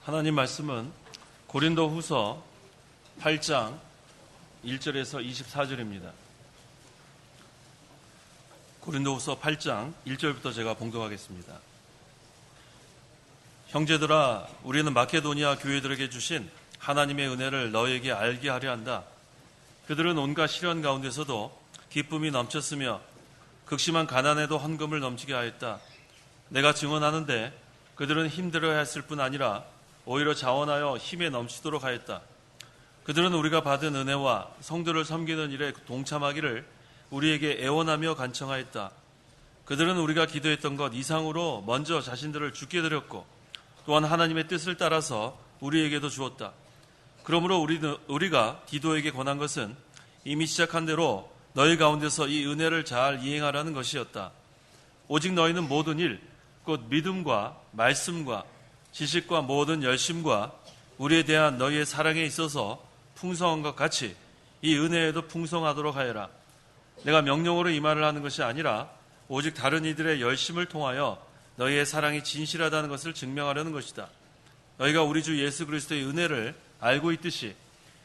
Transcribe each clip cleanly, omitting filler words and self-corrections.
하나님 말씀은 고린도후서 8장 1절에서 24절입니다. 고린도후서 8장 1절부터 제가 봉독하겠습니다. 형제들아, 우리는 마케도니아 교회들에게 주신 하나님의 은혜를 너희에게 알게 하려 한다. 그들은 온갖 시련 가운데서도 기쁨이 넘쳤으며 극심한 가난에도 헌금을 넘치게 하였다. 내가 증언하는데 그들은 힘들어했을 뿐 아니라 오히려 자원하여 힘에 넘치도록 하였다. 그들은 우리가 받은 은혜와 성도를 섬기는 일에 동참하기를 우리에게 애원하며 간청하였다. 그들은 우리가 기도했던 것 이상으로 먼저 자신들을 주께 드렸고 또한 하나님의 뜻을 따라서 우리에게도 주었다. 그러므로 우리가 디도에게 권한 것은 이미 시작한 대로 너희 가운데서 이 은혜를 잘 이행하라는 것이었다. 오직 너희는 모든 일, 곧 믿음과 말씀과 지식과 모든 열심과 우리에 대한 너희의 사랑에 있어서 풍성한 것 같이 이 은혜에도 풍성하도록 하여라. 내가 명령으로 이 말을 하는 것이 아니라 오직 다른 이들의 열심을 통하여 너희의 사랑이 진실하다는 것을 증명하려는 것이다. 너희가 우리 주 예수 그리스도의 은혜를 알고 있듯이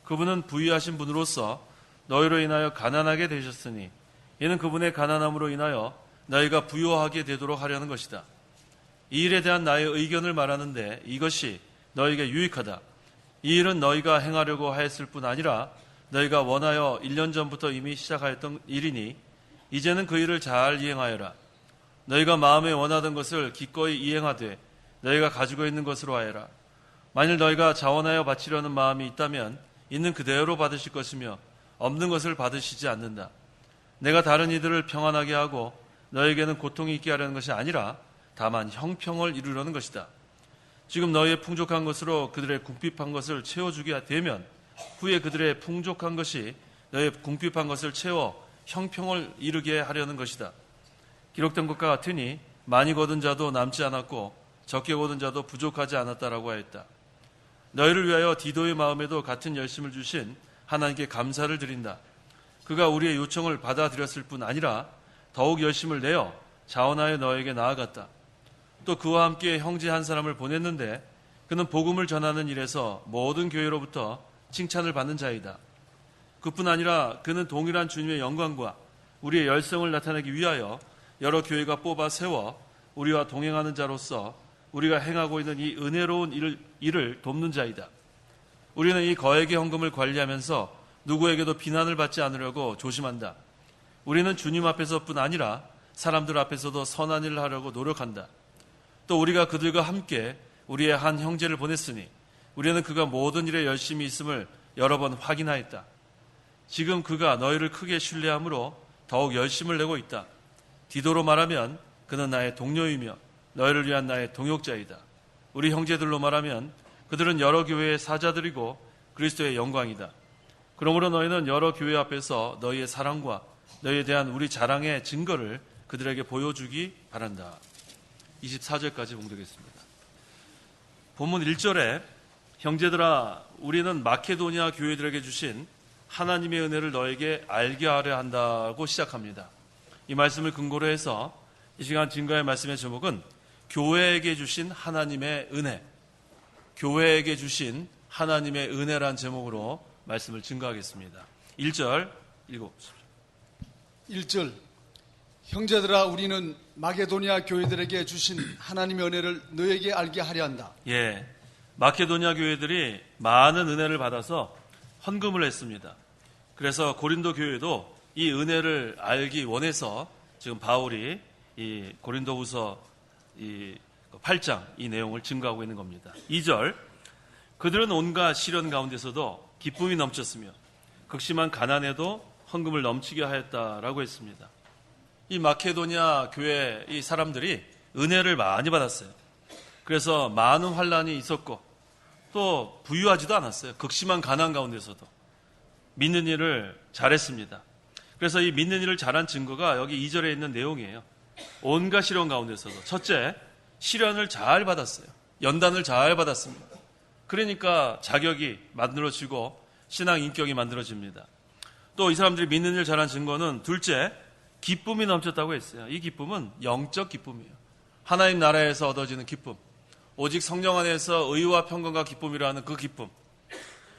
그분은 부유하신 분으로서 너희로 인하여 가난하게 되셨으니 이는 그분의 가난함으로 인하여 너희가 부유하게 되도록 하려는 것이다. 이 일에 대한 나의 의견을 말하는데 이것이 너희에게 유익하다. 이 일은 너희가 행하려고 하였을 뿐 아니라 너희가 원하여 1년 전부터 이미 시작하였던 일이니 이제는 그 일을 잘 이행하여라. 너희가 마음에 원하던 것을 기꺼이 이행하되 너희가 가지고 있는 것으로 하여라. 만일 너희가 자원하여 바치려는 마음이 있다면 있는 그대로 받으실 것이며 없는 것을 받으시지 않는다. 내가 다른 이들을 평안하게 하고 너희에게는 고통이 있게 하려는 것이 아니라 다만 형평을 이루려는 것이다. 지금 너희의 풍족한 것으로 그들의 궁핍한 것을 채워주게 되면 후에 그들의 풍족한 것이 너희의 궁핍한 것을 채워 형평을 이루게 하려는 것이다. 기록된 것과 같으니 많이 거둔 자도 남지 않았고 적게 거둔 자도 부족하지 않았다라고 하였다. 너희를 위하여 디도의 마음에도 같은 열심을 주신 하나님께 감사를 드린다. 그가 우리의 요청을 받아들였을 뿐 아니라 더욱 열심을 내어 자원하여 너에게 나아갔다. 또 그와 함께 형제 한 사람을 보냈는데 그는 복음을 전하는 일에서 모든 교회로부터 칭찬을 받는 자이다. 그뿐 아니라 그는 동일한 주님의 영광과 우리의 열성을 나타내기 위하여 여러 교회가 뽑아 세워 우리와 동행하는 자로서 우리가 행하고 있는 이 은혜로운 일을 돕는 자이다. 우리는 이 거액의 헌금을 관리하면서 누구에게도 비난을 받지 않으려고 조심한다. 우리는 주님 앞에서뿐 아니라 사람들 앞에서도 선한 일을 하려고 노력한다. 또 우리가 그들과 함께 우리의 한 형제를 보냈으니 우리는 그가 모든 일에 열심히 있음을 여러 번 확인하였다. 지금 그가 너희를 크게 신뢰함으로 더욱 열심을 내고 있다. 디도로 말하면 그는 나의 동료이며 너희를 위한 나의 동역자이다. 우리 형제들로 말하면 그들은 여러 교회의 사자들이고 그리스도의 영광이다. 그러므로 너희는 여러 교회 앞에서 너희의 사랑과 너희에 대한 우리 자랑의 증거를 그들에게 보여주기 바란다. 24절까지 봉독했습니다. 본문 1절에 형제들아, 우리는 마케도니아 교회들에게 주신 하나님의 은혜를 너에게 알게 하려 한다고 시작합니다. 이 말씀을 근거로 해서 이 시간 증거의 말씀의 제목은 교회에게 주신 하나님의 은혜, 교회에게 주신 하나님의 은혜란 제목으로 말씀을 증거하겠습니다. 1절 읽어보십시오. 1절 형제들아, 우리는 마케도니아 교회들에게 주신 하나님의 은혜를 너에게 알게 하려 한다. 예, 마케도니아 교회들이 많은 은혜를 받아서 헌금을 했습니다. 그래서 고린도 교회도 이 은혜를 알기 원해서 지금 바울이 이 고린도후서 이 8장 이 내용을 증거하고 있는 겁니다. 2절 그들은 온갖 시련 가운데서도 기쁨이 넘쳤으며 극심한 가난에도 헌금을 넘치게 하였다라고 했습니다. 이 마케도니아 교회 이 사람들이 은혜를 많이 받았어요. 그래서 많은 환난이 있었고 또 부유하지도 않았어요. 극심한 가난 가운데서도 믿는 일을 잘했습니다. 그래서 이 믿는 일을 잘한 증거가 여기 2절에 있는 내용이에요. 온갖 시련 가운데서도 첫째, 시련을 잘 받았어요. 연단을 잘 받았습니다. 그러니까 자격이 만들어지고 신앙 인격이 만들어집니다. 또 이 사람들이 믿는 일 잘한 증거는 둘째, 기쁨이 넘쳤다고 했어요. 이 기쁨은 영적 기쁨이에요. 하나님 나라에서 얻어지는 기쁨. 오직 성령 안에서 의와 평강과 기쁨이라는 그 기쁨.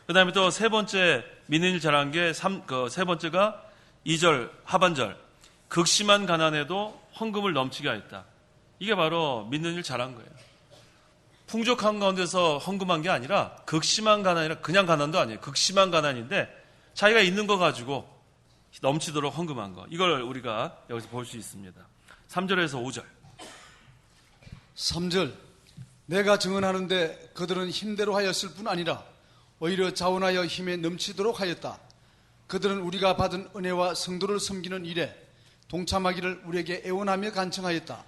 그 다음에 또 세 번째 믿는 일 잘한 게 세 번째가 2절 하반절. 극심한 가난에도 헌금을 넘치게 하였다. 이게 바로 믿는 일 잘한 거예요. 풍족한 가운데서 헌금한 게 아니라 극심한 가난이라 그냥 가난도 아니에요. 극심한 가난인데 자기가 있는 거 가지고 넘치도록 헌금한 거. 이걸 우리가 여기서 볼 수 있습니다. 3절에서 5절. 3절 내가 증언하는데 그들은 힘대로 하였을 뿐 아니라 오히려 자원하여 힘에 넘치도록 하였다. 그들은 우리가 받은 은혜와 성도를 섬기는 일에 동참하기를 우리에게 애원하며 간청하였다.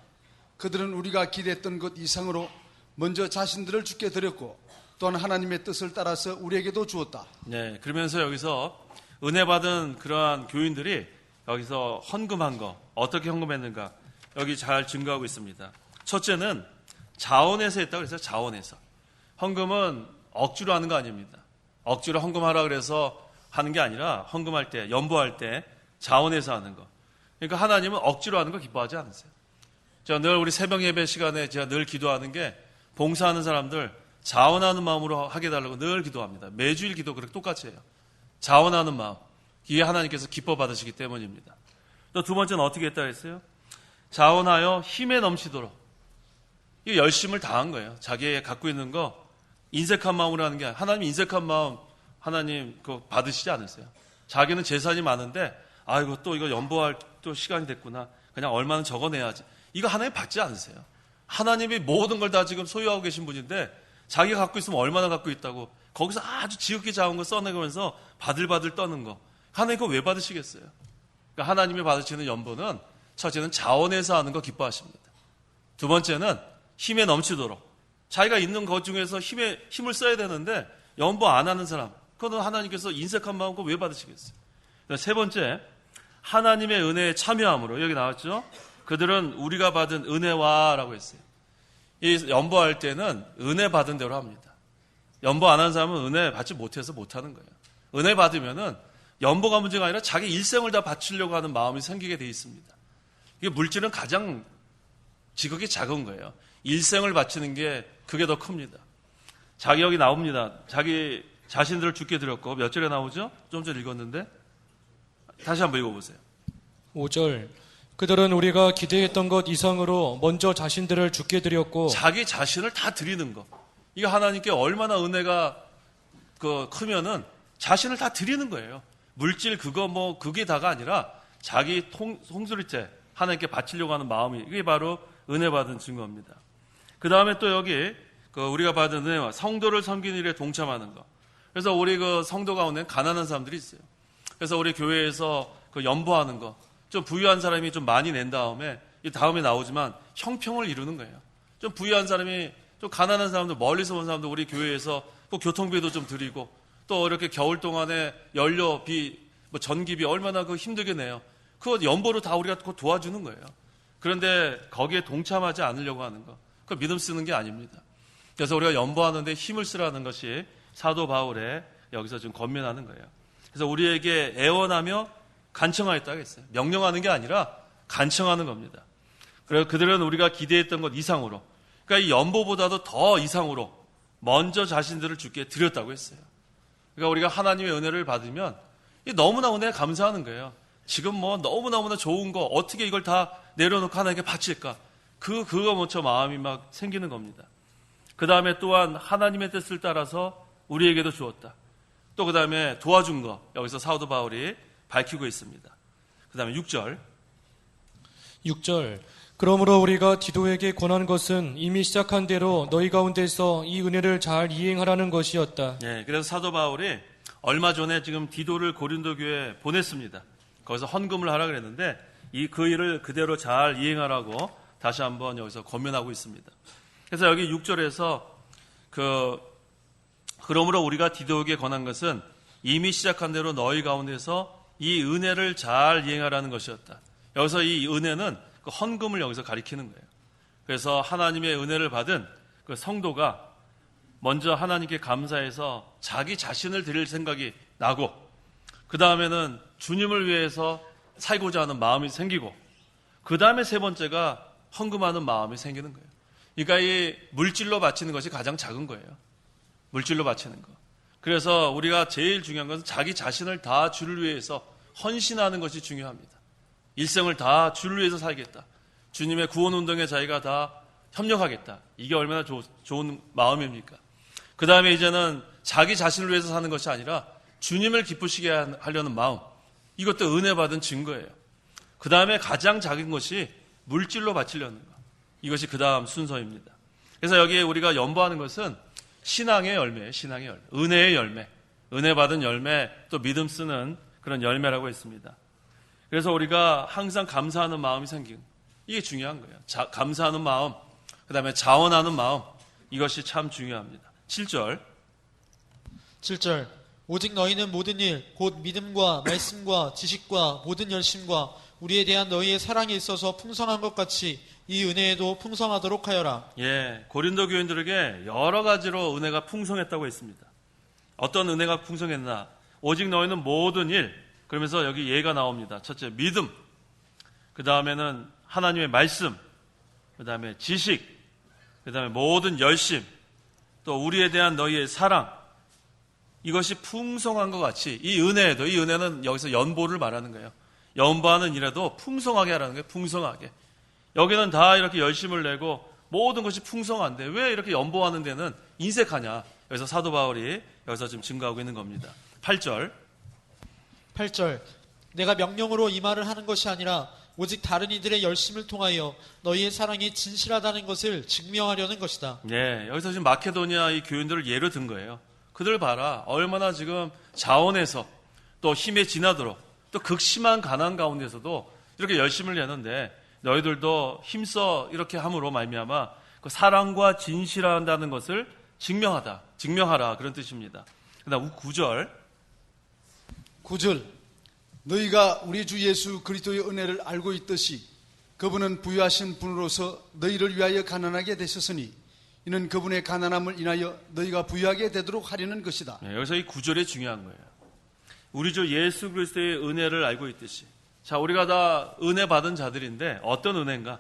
그들은 우리가 기대했던 것 이상으로 먼저 자신들을 주께 드렸고 또한 하나님의 뜻을 따라서 우리에게도 주었다. 네, 그러면서 여기서 은혜 받은 그러한 교인들이 여기서 헌금한 거 어떻게 헌금했는가 여기 잘 증거하고 있습니다. 첫째는 자원에서 했다고 그랬어요. 자원에서. 헌금은 억지로 하는 거 아닙니다. 억지로 헌금하라 그래서 하는 게 아니라 헌금할 때, 연보할 때 자원에서 하는 거. 그러니까 하나님은 억지로 하는 거 기뻐하지 않으세요. 제가 늘 우리 새벽 예배 시간에 제가 늘 기도하는 게 봉사하는 사람들 자원하는 마음으로 하게 해달라고 늘 기도합니다. 매주일 기도 그렇게 똑같이 해요. 자원하는 마음. 이게 하나님께서 기뻐 받으시기 때문입니다. 또 두 번째는 어떻게 했다고 했어요? 자원하여 힘에 넘치도록. 이 열심을 다한 거예요. 자기의 갖고 있는 거 인색한 마음으로 하는 게 아니라 하나님 인색한 마음 하나님 그거 받으시지 않으세요. 자기는 재산이 많은데 아이고 또 이거 연보할 또 시간이 됐구나. 그냥 얼마는 적어내야지. 이거 하나님 받지 않으세요. 하나님이 모든 걸 다 지금 소유하고 계신 분인데 자기가 갖고 있으면 얼마나 갖고 있다고 거기서 아주 지극히 작은 거 써내면서 바들바들 떠는 거. 하나님 그거 왜 받으시겠어요? 그러니까 하나님이 받으시는 연보는 첫째는 자원에서 하는 거 기뻐하십니다. 두 번째는 힘에 넘치도록. 자기가 있는 것 중에서 힘을 써야 되는데 연보 안 하는 사람. 그거는 하나님께서 인색한 마음 그거 왜 받으시겠어요? 세 번째, 하나님의 은혜에 참여함으로. 여기 나왔죠? 그들은 우리가 받은 은혜와 라고 했어요. 이 연보할 때는 은혜 받은 대로 합니다. 연보 안 하는 사람은 은혜 받지 못해서 못하는 거예요. 은혜 받으면은 연보가 문제가 아니라 자기 일생을 다 바치려고 하는 마음이 생기게 돼 있습니다. 이게 물질은 가장 지극히 작은 거예요. 일생을 바치는 게 그게 더 큽니다. 자기 여기 나옵니다. 자기 자신들을 주께 드렸고 몇 절에 나오죠? 좀 전에 읽었는데 다시 한번 읽어보세요. 5절 그들은 우리가 기대했던 것 이상으로 먼저 자신들을 주께 드렸고 자기 자신을 다 드리는 거. 이거 하나님께 얼마나 은혜가 크면은 자신을 다 드리는 거예요. 물질 그거 그게 다가 아니라 자기 송수리째 하나님께 바치려고 하는 마음이 이게 바로 은혜 받은 증거입니다. 그 다음에 또 여기 우리가 받은 은혜와 성도를 섬기는 일에 동참하는 거. 그래서 우리 성도 가운데 가난한 사람들이 있어요. 그래서 우리 교회에서 연보하는 거. 좀 부유한 사람이 좀 많이 낸 다음에 이 다음에 나오지만 형평을 이루는 거예요. 좀 부유한 사람이 좀 가난한 사람들 멀리서 온 사람들 우리 교회에서 또 교통비도 좀 드리고 또 이렇게 겨울 동안에 연료비 전기비 얼마나 힘들게 내요. 그거 연보로 다 우리가 도와주는 거예요. 그런데 거기에 동참하지 않으려고 하는 거. 그거 믿음 쓰는 게 아닙니다. 그래서 우리가 연보하는데 힘을 쓰라는 것이 사도 바울의 여기서 좀 권면하는 거예요. 그래서 우리에게 애원하며 간청하였다고 했어요. 명령하는 게 아니라 간청하는 겁니다. 그래서 그들은 우리가 기대했던 것 이상으로, 그러니까 이 연보보다도 더 이상으로 먼저 자신들을 주께 드렸다고 했어요. 그러니까 우리가 하나님의 은혜를 받으면 너무나 은혜에 감사하는 거예요. 지금 너무너무나 좋은 거 어떻게 이걸 다 내려놓고 하나님께 바칠까? 그거 먼저 마음이 막 생기는 겁니다. 그 다음에 또한 하나님의 뜻을 따라서 우리에게도 주었다. 또 그 다음에 도와준 거 여기서 사도 바울이 밝히고 있습니다. 그 다음에 6절 그러므로 우리가 디도에게 권한 것은 이미 시작한 대로 너희 가운데서 이 은혜를 잘 이행하라는 것이었다. 네, 그래서 사도 바울이 얼마 전에 지금 디도를 고린도 교회에 보냈습니다. 거기서 헌금을 하라 그랬는데 그 일을 그대로 잘 이행하라고 다시 한번 여기서 권면하고 있습니다. 그래서 여기 6절에서 그러므로 우리가 디도에게 권한 것은 이미 시작한 대로 너희 가운데서 이 은혜를 잘 이행하라는 것이었다. 여기서 이 은혜는 그 헌금을 여기서 가리키는 거예요. 그래서 하나님의 은혜를 받은 그 성도가 먼저 하나님께 감사해서 자기 자신을 드릴 생각이 나고 그 다음에는 주님을 위해서 살고자 하는 마음이 생기고 그 다음에 세 번째가 헌금하는 마음이 생기는 거예요. 그러니까 이 물질로 바치는 것이 가장 작은 거예요. 물질로 바치는 거. 그래서 우리가 제일 중요한 것은 자기 자신을 다 주를 위해서 헌신하는 것이 중요합니다. 일생을 다 주를 위해서 살겠다. 주님의 구원운동에 자기가 다 협력하겠다. 이게 얼마나 좋은 마음입니까? 그 다음에 이제는 자기 자신을 위해서 사는 것이 아니라 주님을 기쁘시게 하려는 마음. 이것도 은혜 받은 증거예요. 그 다음에 가장 작은 것이 물질로 바치려는 것. 이것이 그 다음 순서입니다. 그래서 여기에 우리가 연보하는 것은 신앙의 열매예요. 신앙의 열매. 은혜의 열매. 은혜 받은 열매, 또 믿음 쓰는 그런 열매라고 했습니다. 그래서 우리가 항상 감사하는 마음이 생기는, 이게 중요한 거예요. 감사하는 마음, 그 다음에 자원하는 마음, 이것이 참 중요합니다. 7절. 7절 오직 너희는 모든 일 곧 믿음과 말씀과 지식과 모든 열심과 우리에 대한 너희의 사랑에 있어서 풍성한 것 같이 이 은혜에도 풍성하도록 하여라. 예, 고린도 교인들에게 여러 가지로 은혜가 풍성했다고 했습니다. 어떤 은혜가 풍성했나? 오직 너희는 모든 일, 그러면서 여기 예가 나옵니다. 첫째, 믿음. 그 다음에는 하나님의 말씀. 그 다음에 지식. 그 다음에 모든 열심. 또 우리에 대한 너희의 사랑. 이것이 풍성한 것 같이 이 은혜에도, 이 은혜는 여기서 연보를 말하는 거예요. 연보하는 일에도 풍성하게 하라는 거예요. 풍성하게. 여기는 다 이렇게 열심을 내고 모든 것이 풍성한데 왜 이렇게 연보하는 데는 인색하냐. 여기서 사도 바울이 여기서 지금 증거하고 있는 겁니다. 8절. 8절 내가 명령으로 이 말을 하는 것이 아니라 오직 다른 이들의 열심을 통하여 너희의 사랑이 진실하다는 것을 증명하려는 것이다. 네, 여기서 지금 마케도니아 이 교인들을 예로 든 거예요. 그들 봐라. 얼마나 지금 자원해서 또 힘에 지나도록 또 극심한 가난 가운데서도 이렇게 열심을 내는데 너희들도 힘써 이렇게 함으로 말미암아 그 사랑과 진실한다는 것을 증명하라 그런 뜻입니다. 그다음 9절. 9절 너희가 우리 주 예수 그리스도의 은혜를 알고 있듯이 그분은 부유하신 분으로서 너희를 위하여 가난하게 되셨으니 이는 그분의 가난함을 인하여 너희가 부유하게 되도록 하려는 것이다. 네, 여기서 이 9절이 중요한 거예요. 우리 주 예수 그리스도의 은혜를 알고 있듯이. 자, 우리가 다 은혜 받은 자들인데 어떤 은혜인가?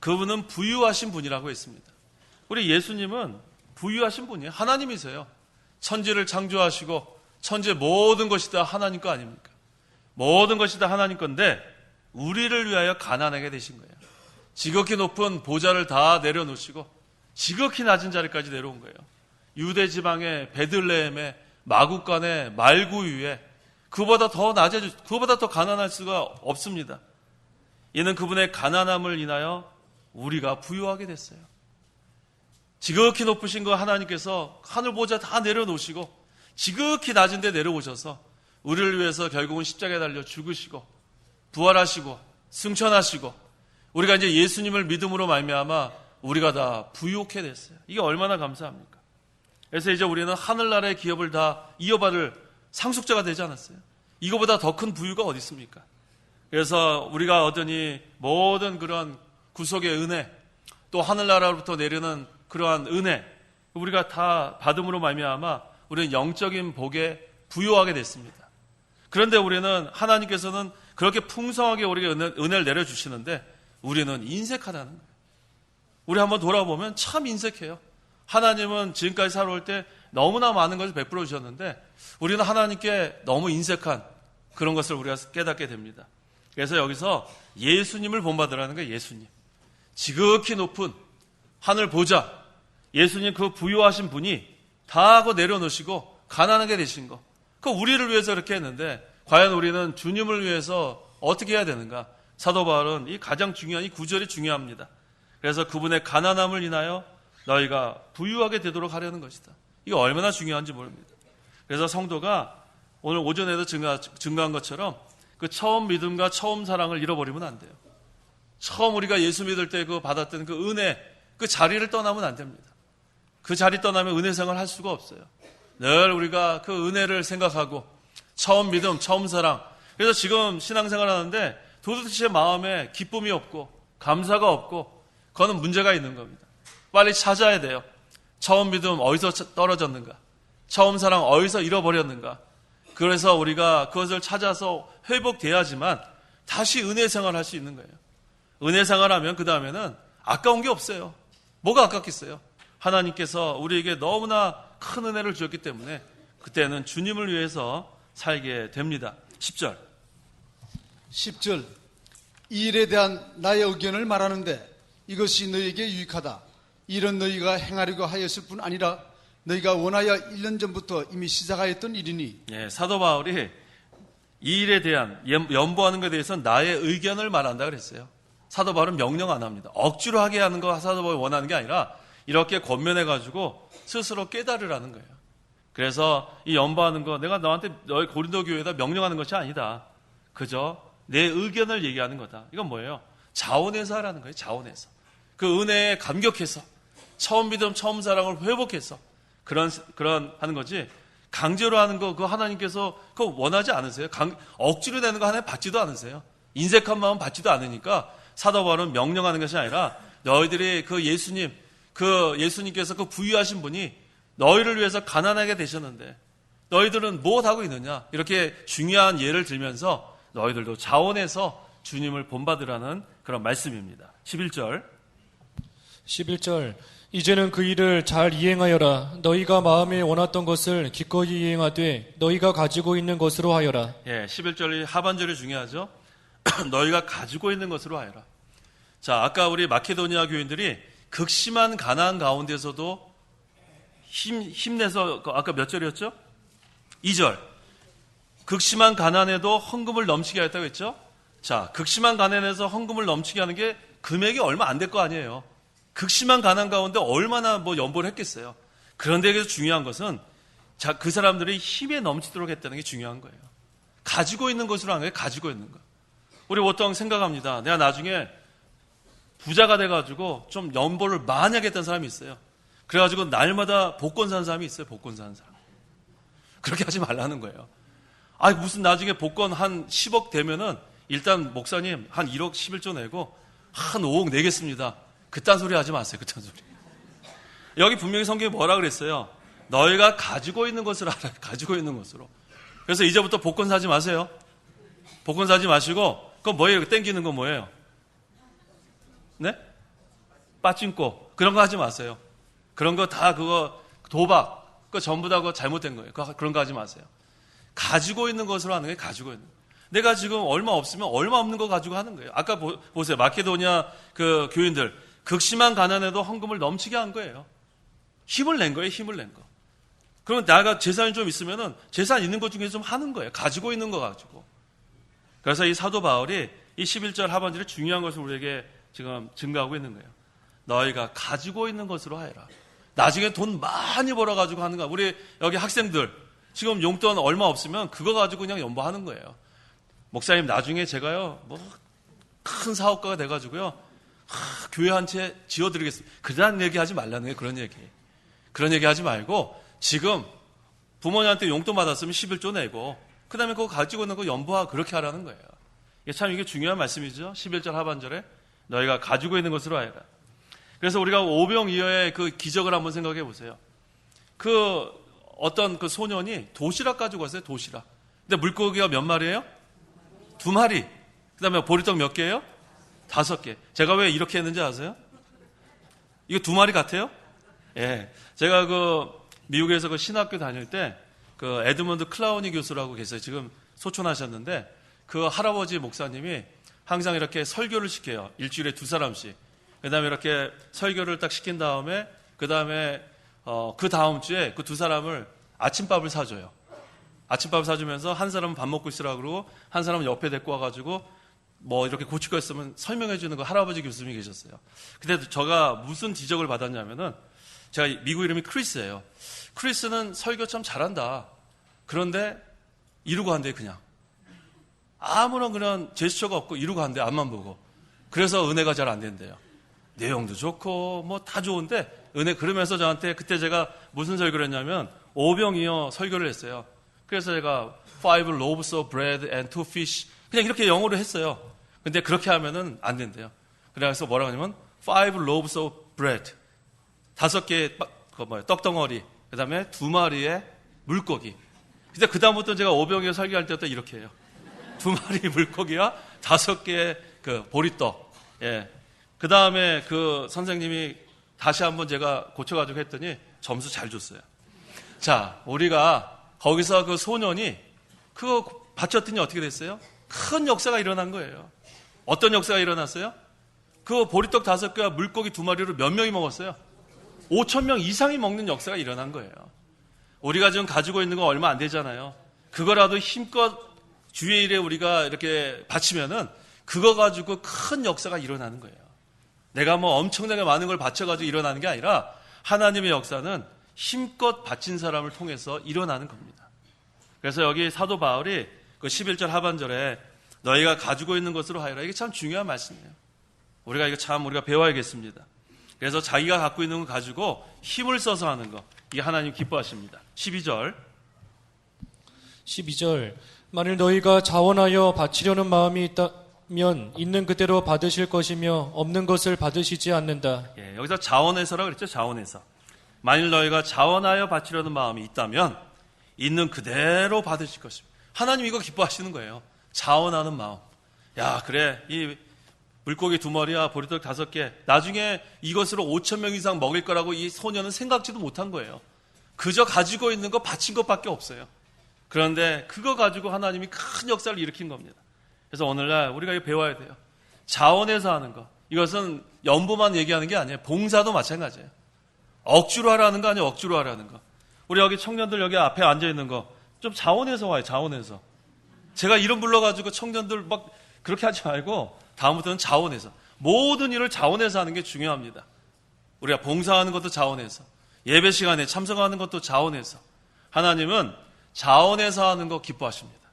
그분은 부유하신 분이라고 했습니다. 우리 예수님은 부유하신 분이에요. 하나님이세요. 천지를 창조하시고 천지의 모든 것이 다 하나님 거 아닙니까? 모든 것이 다 하나님 건데 우리를 위하여 가난하게 되신 거예요. 지극히 높은 보좌를 다 내려놓으시고 지극히 낮은 자리까지 내려온 거예요. 유대 지방의 베들레헴의 마국간의 말구 위에 그보다 더 그보다 더 가난할 수가 없습니다. 이는 그분의 가난함을 인하여 우리가 부유하게 됐어요. 지극히 높으신 그 하나님께서 하늘 보좌 다 내려놓으시고 지극히 낮은 데 내려오셔서 우리를 위해서 결국은 십자가에 달려 죽으시고 부활하시고 승천하시고 우리가 이제 예수님을 믿음으로 말미암아 우리가 다 부유케 됐어요. 이게 얼마나 감사합니까? 그래서 이제 우리는 하늘나라의 기업을 다 이어받을 상속자가 되지 않았어요. 이거보다 더 큰 부유가 어디 있습니까? 그래서 우리가 얻은 이 모든 그런 구속의 은혜, 또 하늘나라로부터 내리는 그러한 은혜, 우리가 다 받음으로 말미암아 우리는 영적인 복에 부유하게 됐습니다. 그런데 우리는 하나님께서는 그렇게 풍성하게 우리에게 은혜를 내려주시는데 우리는 인색하다는 거예요. 우리 한번 돌아보면 참 인색해요. 하나님은 지금까지 살아올 때 너무나 많은 것을 베풀어 주셨는데 우리는 하나님께 너무 인색한 그런 것을 우리가 깨닫게 됩니다. 그래서 여기서 예수님을 본받으라는 거예요. 예수님. 지극히 높은 하늘 보좌, 예수님 그 부유하신 분이 다 하고 내려놓으시고 가난하게 되신 거. 그 우리를 위해서 이렇게 했는데 과연 우리는 주님을 위해서 어떻게 해야 되는가? 사도 바울은 이 가장 중요한 이 구절이 중요합니다. 그래서 그분의 가난함을 인하여 너희가 부유하게 되도록 하려는 것이다. 이게 얼마나 중요한지 모릅니다. 그래서 성도가 오늘 오전에도 증거한 것처럼 그 처음 믿음과 처음 사랑을 잃어버리면 안 돼요. 처음 우리가 예수 믿을 때 그 받았던 그 은혜, 그 자리를 떠나면 안 됩니다. 그 자리 떠나면 은혜 생활을 할 수가 없어요. 늘 우리가 그 은혜를 생각하고 처음 믿음, 처음 사랑. 그래서 지금 신앙생활 하는데 도대체 마음에 기쁨이 없고 감사가 없고 그거는 문제가 있는 겁니다. 빨리 찾아야 돼요. 처음 믿음 어디서 떨어졌는가? 처음 사랑 어디서 잃어버렸는가? 그래서 우리가 그것을 찾아서 회복돼야지만 다시 은혜 생활을 할 수 있는 거예요. 은혜 생활하면 그 다음에는 아까운 게 없어요. 뭐가 아깝겠어요? 하나님께서 우리에게 너무나 큰 은혜를 주었기 때문에 그때는 주님을 위해서 살게 됩니다. 10절. 10절. 이 일에 대한 나의 의견을 말하는데 이것이 너희에게 유익하다. 이런 너희가 행하려고 하였을 뿐 아니라 너희가 원하여 1년 전부터 이미 시작하였던 일이니. 예, 사도 바울이 이 일에 대한 연보하는 것에 대해서 나의 의견을 말한다 그랬어요. 사도 바울은 명령 안 합니다. 억지로 하게 하는 거 사도 바울이 원하는 게 아니라 이렇게 권면해가지고 스스로 깨달으라는 거예요. 그래서 이 연보하는 거 내가 너한테 너희 고린도 교회에다 명령하는 것이 아니다. 그저 내 의견을 얘기하는 거다. 이건 뭐예요? 자원해서 하라는 거예요. 자원해서. 그 은혜에 감격해서 처음 믿음 처음 사랑을 회복해서 그런 하는 거지. 강제로 하는 거 그거 하나님께서 그거 원하지 않으세요. 억지로 내는 거 하나님 받지도 않으세요. 인색한 마음 받지도 않으니까 사도 바울은 명령하는 것이 아니라 너희들이 그 예수님께서 그 부유하신 분이 너희를 위해서 가난하게 되셨는데 너희들은 무엇하고 있느냐 이렇게 중요한 예를 들면서 너희들도 자원해서 주님을 본받으라는 그런 말씀입니다. 11절. 이제는 그 일을 잘 이행하여라. 너희가 마음에 원했던 것을 기꺼이 이행하되 너희가 가지고 있는 것으로 하여라. 예, 11절이 하반절이 중요하죠. 너희가 가지고 있는 것으로 하여라. 자, 아까 우리 마케도니아 교인들이 극심한 가난 가운데서도 힘내서 아까 몇 절이었죠? 2절. 극심한 가난에도 헌금을 넘치게 하였다고 했죠? 자, 극심한 가난에서 헌금을 넘치게 하는 게 금액이 얼마 안 될 거 아니에요. 극심한 가난 가운데 얼마나 연보를 했겠어요. 그런데 여기서 중요한 것은 그 사람들이 힘에 넘치도록 했다는 게 중요한 거예요. 가지고 있는 것으로 한 거예요. 가지고 있는 거. 우리 보통 생각합니다. 내가 나중에 부자가 돼가지고 좀 연보를 많이 하겠다는 사람이 있어요. 그래가지고 날마다 복권 사는 사람이 있어요. 복권 사는 사람. 그렇게 하지 말라는 거예요. 무슨 나중에 복권 한 10억 되면은 일단 목사님 한 1억 11조 내고 한 5억 내겠습니다. 그딴 소리 하지 마세요. 그딴 소리. 여기 분명히 성경에 뭐라 그랬어요? 너희가 가지고 있는 것을 알아요. 가지고 있는 것으로. 그래서 이제부터 복권 사지 마세요. 복권 사지 마시고 그건 뭐예요? 땡기는 건 뭐예요? 네? 빠찡꼬 그런 거 하지 마세요. 그런 거 다 그거 도박 그거 전부 다 그거 잘못된 거예요. 그런 거 하지 마세요. 가지고 있는 것으로 하는 게 가지고 있는 거예요. 내가 지금 얼마 없으면 얼마 없는 거 가지고 하는 거예요. 아까 보세요. 마케도니아 그 교인들 극심한 가난에도 헌금을 넘치게 한 거예요. 힘을 낸 거예요. 힘을 낸 거. 그러면 내가 재산이 좀 있으면은 재산 있는 것 중에 좀 하는 거예요. 가지고 있는 거 가지고. 그래서 이 사도 바울이 이 11절 하반절에 중요한 것을 우리에게 지금 증가하고 있는 거예요. 너희가 가지고 있는 것으로 하여라. 나중에 돈 많이 벌어가지고 하는 거야. 우리 여기 학생들 지금 용돈 얼마 없으면 그거 가지고 그냥 연보하는 거예요. 목사님 나중에 제가요 큰 사업가가 돼가지고요 교회 한 채 지어드리겠습니다. 그런 얘기 하지 말라는 거예요. 그런 얘기 하지 말고 지금 부모님한테 용돈 받았으면 11조 내고 그 다음에 그거 가지고 있는 거 연보하 그렇게 하라는 거예요. 이게 중요한 말씀이죠. 11절 하반절에 너희가 가지고 있는 것으로 하여라. 그래서 우리가 오병이어의 그 기적을 한번 생각해 보세요. 그 어떤 그 소년이 도시락 가지고 왔어요. 도시락. 근데 물고기가 몇 마리예요? 2마리. 그 다음에 보리떡 몇 개예요? 5개. 제가 왜 이렇게 했는지 아세요? 이거 2마리 같아요? 예. 제가 미국에서 그 신학교 다닐 때 그 에드먼드 클라우니 교수라고 계세요. 지금 소천하셨는데 그 할아버지 목사님이 항상 이렇게 설교를 시켜요. 일주일에 2사람씩. 그 다음에 이렇게 설교를 딱 시킨 다음에 그 다음에 그 다음 주에 그 2사람을 아침밥을 사줘요. 아침밥 사주면서 한 사람은 밥 먹고 있으라고 그러고 한 사람은 옆에 데리고 와가지고 이렇게 고칠 거 있으면 설명해 주는 거 할아버지 교수님이 계셨어요. 근데 제가 무슨 지적을 받았냐면은 제가 미국 이름이 크리스예요. 크리스는 설교 참 잘한다. 그런데 이루고 한대요. 그냥 아무런 그런 제스처가 없고 이루고 한대. 앞만 보고. 그래서 은혜가 잘 안 된대요. 내용도 좋고 다 좋은데 은혜. 그러면서 저한테 그때 제가 무슨 설교를 했냐면 오병이어 설교를 했어요. 그래서 제가 5 loaves of bread and 2 fish 그냥 이렇게 영어로 했어요. 근데 그렇게 하면은 안 된대요. 그래서 뭐라고 하냐면 5 loaves of bread 5개의 떡덩어리 그 다음에 2마리의 물고기. 근데 그 다음부터 제가 오병이어 설교할 때부터 이렇게 해요. 2마리 물고기와 5개의 그 보리떡. 예. 그 다음에 그 선생님이 다시 한번 제가 고쳐가지고 했더니 점수 잘 줬어요. 자, 우리가 거기서 그 소년이 그거 바쳤더니 어떻게 됐어요? 큰 역사가 일어난 거예요. 어떤 역사가 일어났어요? 그 보리떡 5개와 물고기 2마리로 몇 명이 먹었어요? 5,000명 이상이 먹는 역사가 일어난 거예요. 우리가 지금 가지고 있는 거 얼마 안 되잖아요. 그거라도 힘껏 주의 일에 우리가 이렇게 바치면은 그거 가지고 큰 역사가 일어나는 거예요. 내가 뭐 엄청나게 많은 걸 바쳐가지고 일어나는 게 아니라 하나님의 역사는 힘껏 바친 사람을 통해서 일어나는 겁니다. 그래서 여기 사도 바울이 그 11절 하반절에 너희가 가지고 있는 것으로 하여라. 이게 참 중요한 말씀이에요. 우리가 이거 참 우리가 배워야겠습니다. 그래서 자기가 갖고 있는 거 가지고 힘을 써서 하는 거. 이게 하나님 기뻐하십니다. 12절. 만일 너희가 자원하여 바치려는 마음이 있다면 있는 그대로 받으실 것이며 없는 것을 받으시지 않는다. 예, 여기서 자원해서라 그랬죠. 자원해서. 만일 너희가 자원하여 바치려는 마음이 있다면 있는 그대로 받으실 것입니다. 하나님 이거 기뻐하시는 거예요. 자원하는 마음. 야, 그래. 이 물고기 2마리와 보리떡 5개. 나중에 이것으로 5,000명 이상 먹일 거라고 이 소년은 생각지도 못한 거예요. 그저 가지고 있는 거 바친 것밖에 없어요. 그런데 그거 가지고 하나님이 큰 역사를 일으킨 겁니다. 그래서 오늘날 우리가 이거 배워야 돼요. 자원해서 하는 거. 이것은 연보만 얘기하는 게 아니에요. 봉사도 마찬가지예요. 억지로 하라는 거 아니에요. 억지로 하라는 거. 우리 여기 청년들 여기 앞에 앉아 있는 거 좀 자원해서 와요. 자원해서. 제가 이름 불러가지고 청년들 막 그렇게 하지 말고 다음부터는 자원해서. 모든 일을 자원해서 하는 게 중요합니다. 우리가 봉사하는 것도 자원해서. 예배 시간에 참석하는 것도 자원해서. 하나님은 자원해서 하는 거 기뻐하십니다.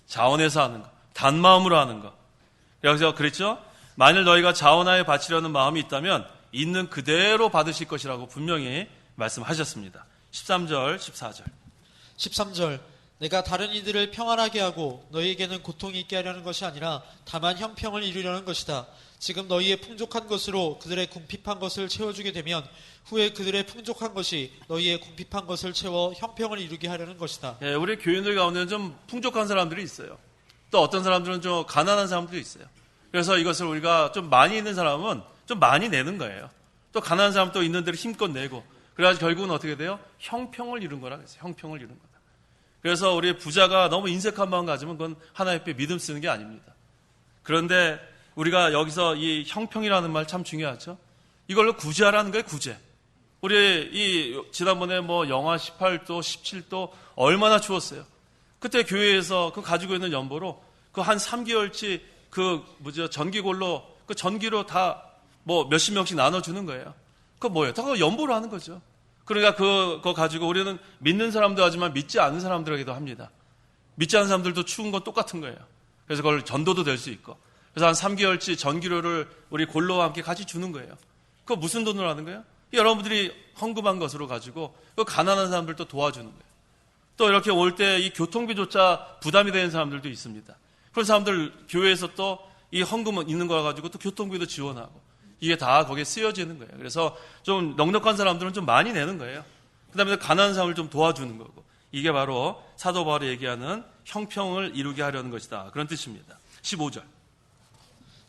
자원해서 하는 거. 단마음으로 하는 거. 그래서 그랬죠? 만일 너희가 자원하여 바치려는 마음이 있다면 있는 그대로 받으실 것이라고 분명히 말씀하셨습니다. 13절, 14절. 13절 내가 다른 이들을 평안하게 하고 너희에게는 고통이 있게 하려는 것이 아니라 다만 형평을 이루려는 것이다. 지금 너희의 풍족한 것으로 그들의 궁핍한 것을 채워주게 되면 후에 그들의 풍족한 것이 너희의 궁핍한 것을 채워 형평을 이루게 하려는 것이다. 예, 우리 교인들 가운데는 좀 풍족한 사람들이 있어요. 또 어떤 사람들은 좀 가난한 사람들이 있어요. 그래서 이것을 우리가 좀 많이 있는 사람은 좀 많이 내는 거예요. 또 가난한 사람 또 있는 대로 힘껏 내고. 그래가지고 결국은 어떻게 돼요? 형평을 이룬 거라 그랬어요. 형평을 이룬 거다. 그래서 우리 부자가 너무 인색한 마음 가지면 그건 하나님 앞에 믿음 쓰는 게 아닙니다. 그런데 우리가 여기서 이 형평이라는 말 참 중요하죠. 이걸로 구제하라는 거예요. 구제. 우리 이 지난번에 뭐 영하 18도, 17도 얼마나 추웠어요. 그때 교회에서 그 가지고 있는 연보로 그 한 3개월치 전기골로 그 전기로 다 뭐 몇십 명씩 나눠주는 거예요. 그거 뭐예요? 다 그거 연보로 하는 거죠. 그러니까 그거 가지고 우리는 믿는 사람도 하지만 믿지 않는 사람들에게도 합니다. 믿지 않는 사람들도 추운 건 똑같은 거예요. 그래서 그걸 전도도 될 수 있고. 그래서 한 3개월치 전기료를 우리 골로와 함께 같이 주는 거예요. 그거 무슨 돈으로 하는 거예요? 여러분들이 헌금한 것으로 가지고 그 가난한 사람들도 도와주는 거예요. 또 이렇게 올 때 이 교통비조차 부담이 되는 사람들도 있습니다. 그런 사람들 교회에서 또 이 헌금 있는 거 가지고 또 교통비도 지원하고 이게 다 거기에 쓰여지는 거예요. 그래서 좀 넉넉한 사람들은 좀 많이 내는 거예요. 그 다음에 가난한 사람을 좀 도와주는 거고. 이게 바로 사도 바울이 얘기하는 형평을 이루게 하려는 것이다. 그런 뜻입니다. 15절.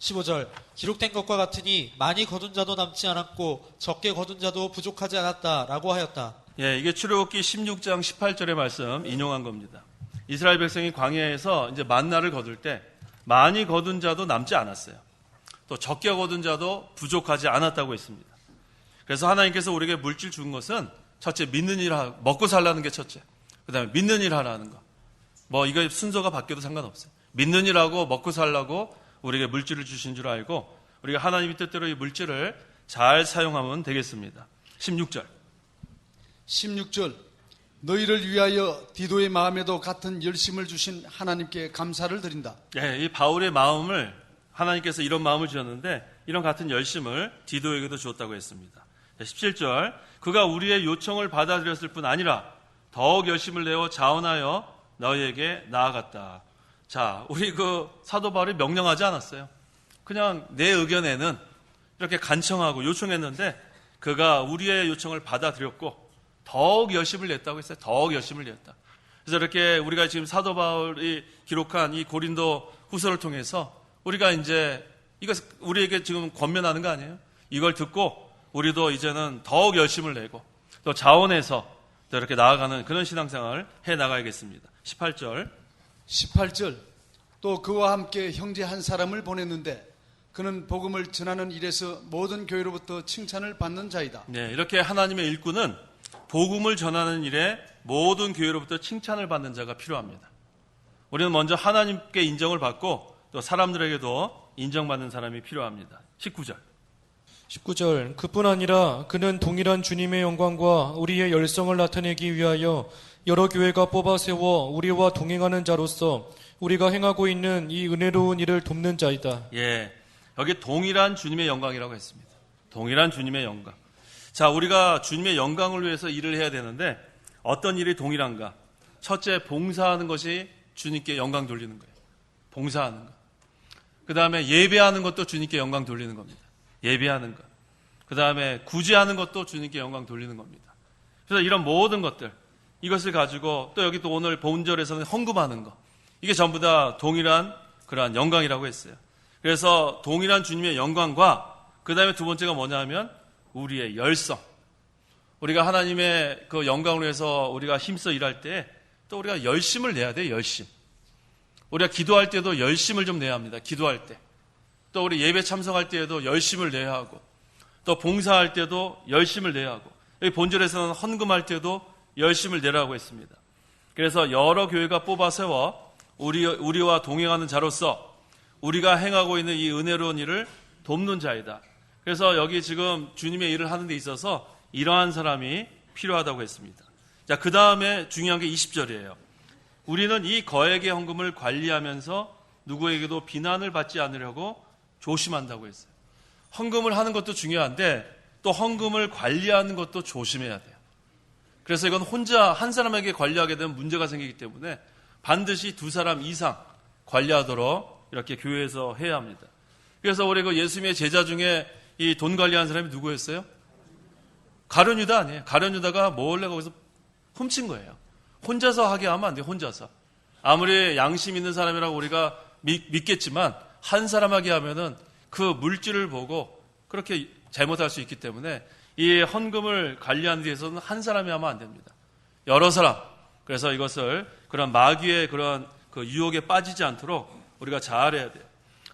15절 기록된 것과 같으니 많이 거둔 자도 남지 않았고 적게 거둔 자도 부족하지 않았다라고 하였다. 예, 이게 출애굽기 16장 18절의 말씀 인용한 겁니다. 이스라엘 백성이 광야에서 이제 만나를 거둘 때 많이 거둔 자도 남지 않았어요. 또 적게 거둔 자도 부족하지 않았다고 했습니다. 그래서 하나님께서 우리에게 물질 준 것은 첫째 믿는 일 하고 먹고 살라는 게 첫째. 그다음에 믿는 일 하라는 거. 뭐 이거 순서가 바뀌어도 상관없어요. 믿는 일 하고 먹고 살라고 우리에게 물질을 주신 줄 알고 우리가 하나님의 뜻대로 이 물질을 잘 사용하면 되겠습니다. 16절. 너희를 위하여 디도의 마음에도 같은 열심을 주신 하나님께 감사를 드린다. 예, 이 바울의 마음을 하나님께서 이런 마음을 주셨는데 이런 같은 열심을 디도에게도 주었다고 했습니다. 17절. 그가 우리의 요청을 받아들였을 뿐 아니라 더욱 열심을 내어 자원하여 너희에게 나아갔다. 자, 우리 그 사도 바울이 명령하지 않았어요. 그냥 내 의견에는 이렇게 간청하고 요청했는데 그가 우리의 요청을 받아들였고 더욱 열심을 냈다고 했어요. 더욱 열심을 냈다. 그래서 이렇게 우리가 지금 사도 바울이 기록한 이 고린도 후서를 통해서 우리가 이제 이것 우리에게 지금 권면하는 거 아니에요? 이걸 듣고 우리도 이제는 더욱 열심을 내고 또 자원해서 또 이렇게 나아가는 그런 신앙생활을 해 나가야겠습니다. 18절. 18절 또 그와 함께 형제 한 사람을 보냈는데 그는 복음을 전하는 일에서 모든 교회로부터 칭찬을 받는 자이다. 네, 이렇게 하나님의 일꾼은 복음을 전하는 일에 모든 교회로부터 칭찬을 받는 자가 필요합니다. 우리는 먼저 하나님께 인정을 받고 또 사람들에게도 인정받는 사람이 필요합니다. 19절. 19절 그뿐 아니라 그는 동일한 주님의 영광과 우리의 열성을 나타내기 위하여 여러 교회가 뽑아 세워 우리와 동행하는 자로서 우리가 행하고 있는 이 은혜로운 일을 돕는 자이다. 예, 여기 동일한 주님의 영광이라고 했습니다. 동일한 주님의 영광. 자, 우리가 주님의 영광을 위해서 일을 해야 되는데 어떤 일이 동일한가? 첫째, 봉사하는 것이 주님께 영광 돌리는 거예요. 봉사하는 것. 그 다음에 예배하는 것도 주님께 영광 돌리는 겁니다. 예배하는 것. 그 다음에 구제하는 것도 주님께 영광 돌리는 겁니다. 그래서 이런 모든 것들, 이것을 가지고 또 여기 또 오늘 본절에서는 헌금하는 것. 이게 전부 다 동일한 그러한 영광이라고 했어요. 그래서 동일한 주님의 영광과 그 다음에 두 번째가 뭐냐 하면 우리의 열성. 우리가 하나님의 그 영광을 위해서 우리가 힘써 일할 때 또 우리가 열심을 내야 돼요. 열심. 우리가 기도할 때도 열심을 좀 내야 합니다. 기도할 때. 또 우리 예배 참석할 때에도 열심을 내야 하고 또 봉사할 때도 열심을 내야 하고 여기 본절에서는 헌금할 때도 열심을 내라고 했습니다. 그래서 여러 교회가 뽑아 세워 우리와 동행하는 자로서 우리가 행하고 있는 이 은혜로운 일을 돕는 자이다. 그래서 여기 지금 주님의 일을 하는 데 있어서 이러한 사람이 필요하다고 했습니다. 자, 그 다음에 중요한 게 20절이에요. 우리는 이 거액의 헌금을 관리하면서 누구에게도 비난을 받지 않으려고 조심한다고 했어요. 헌금을 하는 것도 중요한데 또 헌금을 관리하는 것도 조심해야 돼요. 그래서 이건 혼자 한 사람에게 관리하게 되면 문제가 생기기 때문에 반드시 두 사람 이상 관리하도록 이렇게 교회에서 해야 합니다. 그래서 우리 그 예수님의 제자 중에 이 돈 관리하는 사람이 누구였어요? 가룟 유다 아니에요. 가룟 유다가 몰래 거기서 훔친 거예요. 혼자서 하게 하면 안 돼요. 혼자서. 아무리 양심 있는 사람이라고 우리가 믿겠지만 한 사람 하게 하면은 그 물질을 보고 그렇게 잘못할 수 있기 때문에 이 헌금을 관리하는 데에서는 한 사람이 하면 안 됩니다. 여러 사람. 그래서 이것을 그런 마귀의 그런 그 유혹에 빠지지 않도록 우리가 잘해야 돼요.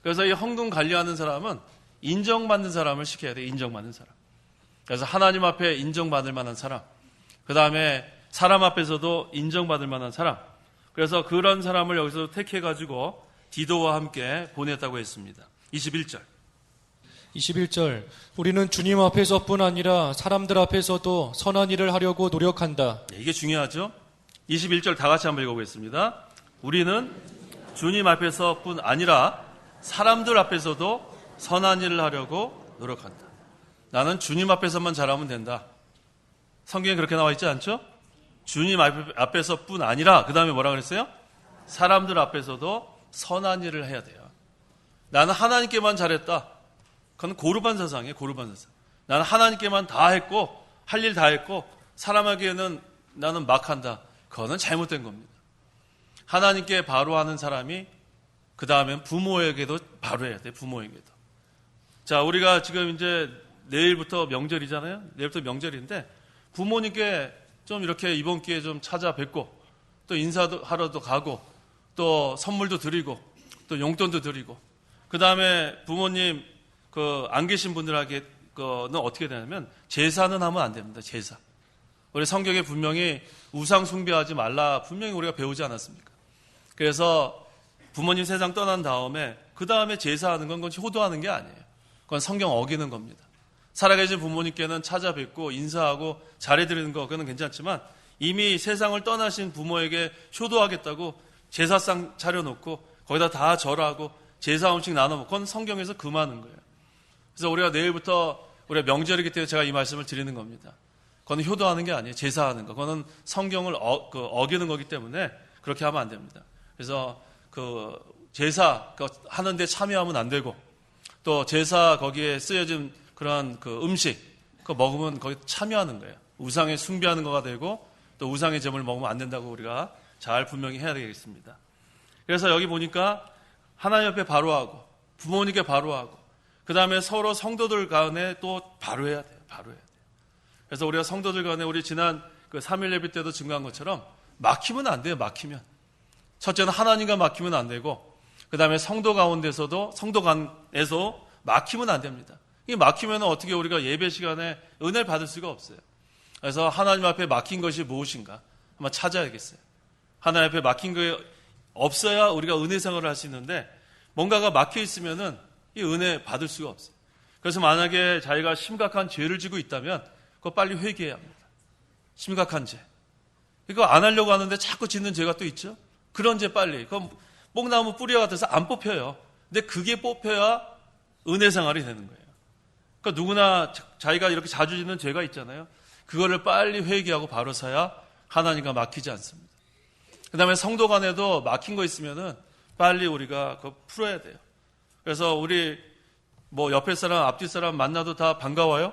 그래서 이 헌금 관리하는 사람은 인정받는 사람을 시켜야 돼요. 인정받는 사람. 그래서 하나님 앞에 인정받을 만한 사람. 그 다음에 사람 앞에서도 인정받을 만한 사람. 그래서 그런 사람을 여기서 택해가지고 디도와 함께 보냈다고 했습니다. 21절. 21절 우리는 주님 앞에서뿐 아니라 사람들 앞에서도 선한 일을 하려고 노력한다. 네, 이게 중요하죠. 21절 다 같이 한번 읽어보겠습니다. 우리는 주님 앞에서뿐 아니라 사람들 앞에서도 선한 일을 하려고 노력한다. 나는 주님 앞에서만 잘하면 된다. 성경에 그렇게 나와 있지 않죠? 주님 앞에서뿐 아니라 그 다음에 뭐라 그랬어요? 사람들 앞에서도 선한 일을 해야 돼요. 나는 하나님께만 잘했다. 그건 고르반 사상이에요. 고르반 사상. 나는 하나님께만 다 했고 할 일 다 했고 사람에게는 나는 막 한다. 그거는 잘못된 겁니다. 하나님께 바로 하는 사람이 그 다음엔 부모에게도 바로 해야 돼요. 부모에게도. 자, 우리가 지금 이제 내일부터 명절이잖아요. 내일부터 명절인데 부모님께 좀 이렇게 이번 기회에 좀 찾아뵙고 또 인사도 하러도 가고 또 선물도 드리고 또 용돈도 드리고 그 다음에 부모님 그 안 계신 분들에게는 어떻게 되냐면 제사는 하면 안 됩니다. 제사. 우리 성경에 분명히 우상 숭배하지 말라 분명히 우리가 배우지 않았습니까? 그래서 부모님 세상 떠난 다음에 그 다음에 제사하는 건 그건 효도하는 게 아니에요. 그건 성경 어기는 겁니다. 살아계신 부모님께는 찾아뵙고 인사하고 잘해드리는 거 그건 괜찮지만 이미 세상을 떠나신 부모에게 효도하겠다고 제사상 차려놓고 거기다 다 절하고 제사 음식 나눠 먹고 그건 성경에서 금하는 거예요. 그래서 우리가 내일부터 우리가 명절이기 때문에 제가 이 말씀을 드리는 겁니다. 그건 효도하는 게 아니에요. 제사하는 거. 그거는 성경을 어기는 거기 때문에 그렇게 하면 안 됩니다. 그래서 그 제사 하는데 참여하면 안 되고 또 제사 거기에 쓰여진 그런 그 음식 그거 먹으면 거기 참여하는 거예요. 우상에 숭배하는 거가 되고 또 우상의 제물을 먹으면 안 된다고 우리가 잘 분명히 해야 되겠습니다. 그래서 여기 보니까 하나님 앞에 바로 하고 부모님께 바로 하고 그 다음에 서로 성도들 간에 또 바로 해야 돼요. 바로 해야 돼요. 그래서 우리가 성도들 간에 우리 지난 그 3일 예배 때도 증거한 것처럼 막히면 안 돼요. 막히면. 첫째는 하나님과 막히면 안 되고, 그 다음에 성도 가운데서도, 성도 간에서 막히면 안 됩니다. 이게 막히면 어떻게 우리가 예배 시간에 은혜를 받을 수가 없어요. 그래서 하나님 앞에 막힌 것이 무엇인가 한번 찾아야겠어요. 하나님 앞에 막힌 게 없어야 우리가 은혜 생활을 할 수 있는데, 뭔가가 막혀 있으면은 이 은혜 받을 수가 없어요. 그래서 만약에 자기가 심각한 죄를 지고 있다면 그거 빨리 회개해야 합니다. 심각한 죄. 이거 안 하려고 하는데 자꾸 짓는 죄가 또 있죠. 그런 죄 빨리. 그럼 뽕나무 뿌리 같아서 안 뽑혀요. 근데 그게 뽑혀야 은혜 생활이 되는 거예요. 그러니까 누구나 자기가 이렇게 자주 짓는 죄가 있잖아요. 그거를 빨리 회개하고 바로 서야 하나님과 막히지 않습니다. 그 다음에 성도 간에도 막힌 거 있으면은 빨리 우리가 그거 풀어야 돼요. 그래서 우리 뭐 옆에 사람, 앞뒤 사람 만나도 다 반가워요?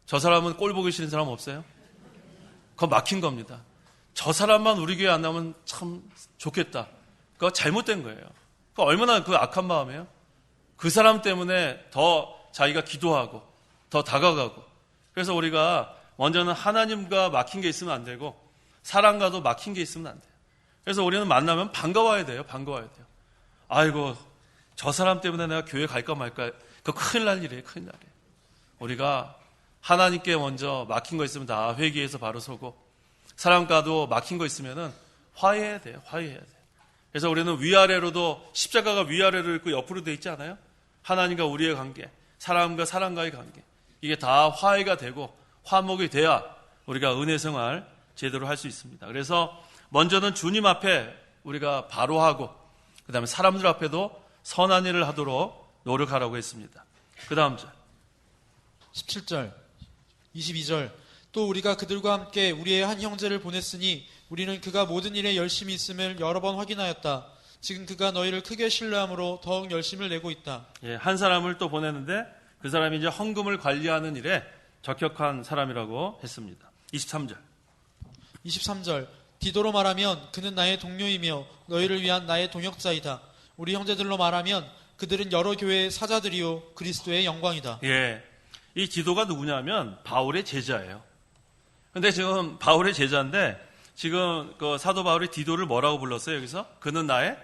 저 사람은 꼴 보기 싫은 사람 없어요? 그거 막힌 겁니다. 저 사람만 우리 교회 안 나오면 참 좋겠다. 그거 잘못된 거예요. 그거 얼마나 그 악한 마음이에요? 그 사람 때문에 더 자기가 기도하고 더 다가가고. 그래서 우리가 먼저는 하나님과 막힌 게 있으면 안 되고 사람과도 막힌 게 있으면 안 돼요. 그래서 우리는 만나면 반가워야 돼요. 반가워야 돼요. 아이고 저 사람 때문에 내가 교회 갈까 말까. 그거 큰일 날 일이에요. 큰일 날 일이에요. 우리가 하나님께 먼저 막힌 거 있으면 다 회개해서 바로 서고, 사람과도 막힌 거 있으면은 화해해야 돼요. 화해해야 돼요. 그래서 우리는 위아래로도, 십자가가 위아래로 있고 옆으로 돼 있지 않아요? 하나님과 우리의 관계, 사람과 사람과의 관계, 이게 다 화해가 되고 화목이 돼야 우리가 은혜 생활 제대로 할 수 있습니다. 그래서 먼저는 주님 앞에 우리가 바로 하고, 그 다음에 사람들 앞에도 선한 일을 하도록 노력하라고 했습니다. 그 다음 절 17절, 22절. 또 우리가 그들과 함께 우리의 한 형제를 보냈으니 우리는 그가 모든 일에 열심히 있음을 여러 번 확인하였다. 지금 그가 너희를 크게 신뢰함으로 더욱 열심을 내고 있다. 예, 한 사람을 또 보냈는데 그 사람이 이제 헌금을 관리하는 일에 적격한 사람이라고 했습니다. 23절 23절. 디도로 말하면 그는 나의 동료이며 너희를 위한 나의 동역자이다. 우리 형제들로 말하면 그들은 여러 교회의 사자들이요 그리스도의 영광이다. 예, 이 디도가 누구냐면 바울의 제자예요. 근데 지금 바울의 제자인데 지금 그 사도 바울이 디도를 뭐라고 불렀어요? 여기서 그는 나의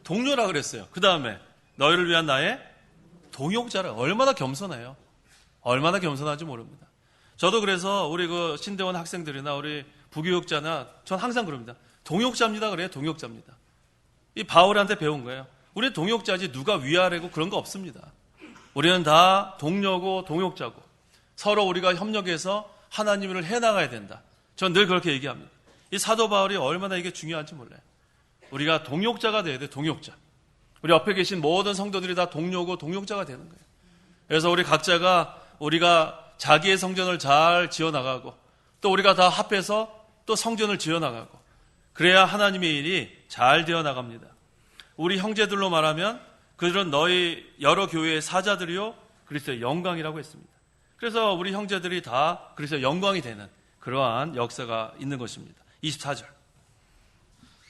동료라 그랬어요. 그 다음에 너희를 위한 나의 동역자라. 얼마나 겸손해요. 얼마나 겸손한지 모릅니다. 저도 그래서 우리 그 신대원 학생들이나 우리 부교육자나 전 항상 그럽니다. 동역자입니다. 그래요. 동역자입니다. 이 바울한테 배운 거예요. 우리는 동역자지 누가 위아래고 그런 거 없습니다. 우리는 다 동료고 동역자고 서로 우리가 협력해서 하나님 일을 해나가야 된다. 전 늘 그렇게 얘기합니다. 이 사도 바울이 얼마나 이게 중요한지 몰라요. 우리가 동역자가 돼야 돼. 동역자. 우리 옆에 계신 모든 성도들이 다 동료고 동역자가 되는 거예요. 그래서 우리 각자가 우리가 자기의 성전을 잘 지어나가고 또 우리가 다 합해서 또 성전을 지어나가고 그래야 하나님의 일이 잘 되어 나갑니다. 우리 형제들로 말하면 그들은 너희 여러 교회의 사자들이요 그리스도의 영광이라고 했습니다. 그래서 우리 형제들이 다 그리스도의 영광이 되는 그러한 역사가 있는 것입니다. 24절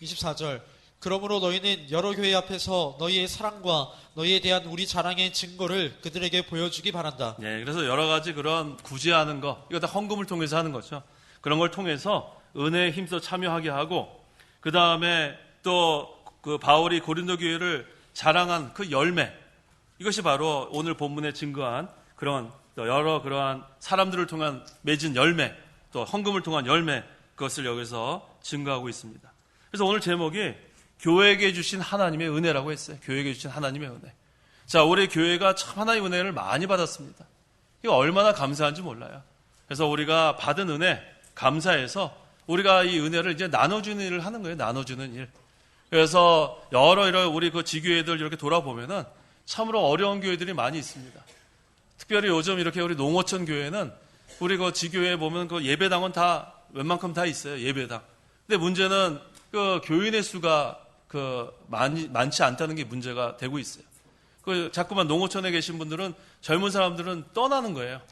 24절. 그러므로 너희는 여러 교회 앞에서 너희의 사랑과 너희에 대한 우리 자랑의 증거를 그들에게 보여주기 바란다. 네, 그래서 여러 가지 그런 구제하는 거, 이거 다 헌금을 통해서 하는 거죠. 그런 걸 통해서 은혜에 힘써 참여하게 하고, 그 다음에 또 그 바울이 고린도 교회를 자랑한 그 열매, 이것이 바로 오늘 본문에 증거한 그런 여러 그러한 사람들을 통한 맺은 열매, 또 헌금을 통한 열매, 그것을 여기서 증거하고 있습니다. 그래서 오늘 제목이 교회에게 주신 하나님의 은혜라고 했어요. 교회에게 주신 하나님의 은혜. 자, 우리 교회가 참 하나님의 은혜를 많이 받았습니다. 이거 얼마나 감사한지 몰라요. 그래서 우리가 받은 은혜, 감사해서 우리가 이 은혜를 이제 나눠주는 일을 하는 거예요. 나눠주는 일. 그래서 여러 우리 그 지교회들 이렇게 돌아보면은 참으로 어려운 교회들이 많이 있습니다. 특별히 요즘 이렇게 우리 농어촌 교회는 우리 그 지교회에 보면 그 예배당은 다 웬만큼 다 있어요. 예배당. 근데 문제는 그 교인의 수가 많지 않다는 게 문제가 되고 있어요. 그 자꾸만 농어촌에 계신 분들은 젊은 사람들은 떠나는 거예요.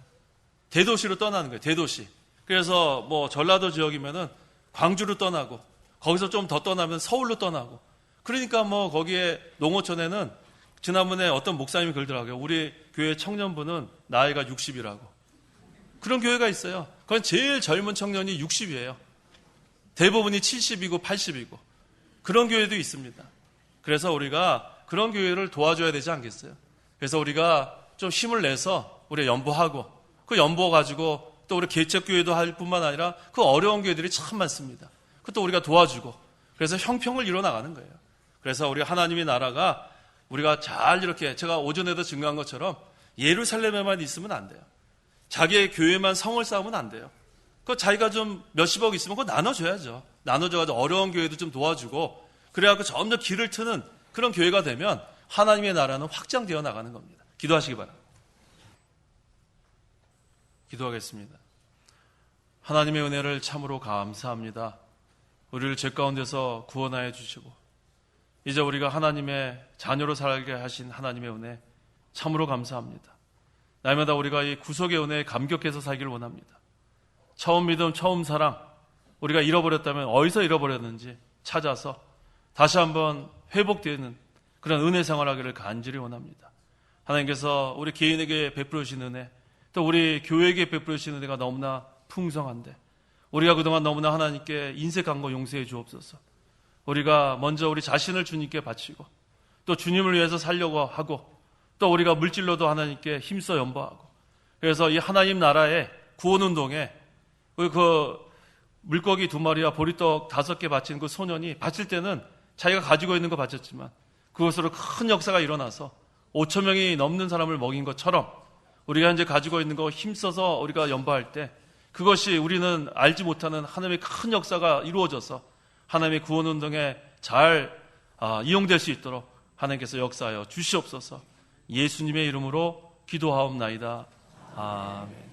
대도시로 떠나는 거예요. 대도시. 그래서 뭐 전라도 지역이면은 광주로 떠나고 거기서 좀 더 떠나면 서울로 떠나고. 그러니까 뭐 거기에 농어촌에는 지난번에 어떤 목사님이 그러더라고요. 우리 교회 청년부는 나이가 60이라고. 그런 교회가 있어요. 그건 제일 젊은 청년이 60이에요. 대부분이 70이고 80이고. 그런 교회도 있습니다. 그래서 우리가 그런 교회를 도와줘야 되지 않겠어요? 그래서 우리가 좀 힘을 내서 우리가 연보하고 그 연보 가지고 또 우리 개척교회도 할 뿐만 아니라 그 어려운 교회들이 참 많습니다. 그것도 우리가 도와주고 그래서 형평을 이뤄나가는 거예요. 그래서 우리 하나님의 나라가 우리가 잘 이렇게 제가 오전에도 증거한 것처럼 예루살렘에만 있으면 안 돼요. 자기의 교회만 성을 쌓으면 안 돼요. 그 자기가 좀 몇십억 있으면 그거 나눠줘야죠. 나눠줘가지고 어려운 교회도 좀 도와주고 그래갖고 점점 길을 트는 그런 교회가 되면 하나님의 나라는 확장되어 나가는 겁니다. 기도하시기 바랍니다. 기도하겠습니다. 하나님의 은혜를 참으로 감사합니다. 우리를 죄 가운데서 구원하여 주시고 이제 우리가 하나님의 자녀로 살게 하신 하나님의 은혜 참으로 감사합니다. 날마다 우리가 이 구속의 은혜에 감격해서 살기를 원합니다. 처음 믿음, 처음 사랑 우리가 잃어버렸다면 어디서 잃어버렸는지 찾아서 다시 한번 회복되는 그런 은혜 생활하기를 간절히 원합니다. 하나님께서 우리 개인에게 베풀어 주신 은혜 또 우리 교회에게 베풀어 주신 은혜가 너무나 풍성한데 우리가 그동안 너무나 하나님께 인색한 거 용서해 주옵소서. 우리가 먼저 우리 자신을 주님께 바치고 또 주님을 위해서 살려고 하고 또 우리가 물질로도 하나님께 힘써 연보하고 그래서 이 하나님 나라의 구원운동에 그 물고기 2마리와 보리떡 5개 바친 그 소년이 바칠 때는 자기가 가지고 있는 거 바쳤지만 그것으로 큰 역사가 일어나서 5천 명이 넘는 사람을 먹인 것처럼 우리가 현재 가지고 있는 거 힘써서 우리가 연보할 때 그것이 우리는 알지 못하는 하나님의 큰 역사가 이루어져서 하나님의 구원운동에 잘 이용될 수 있도록 하나님께서 역사하여 주시옵소서. 예수님의 이름으로 기도하옵나이다. 아멘.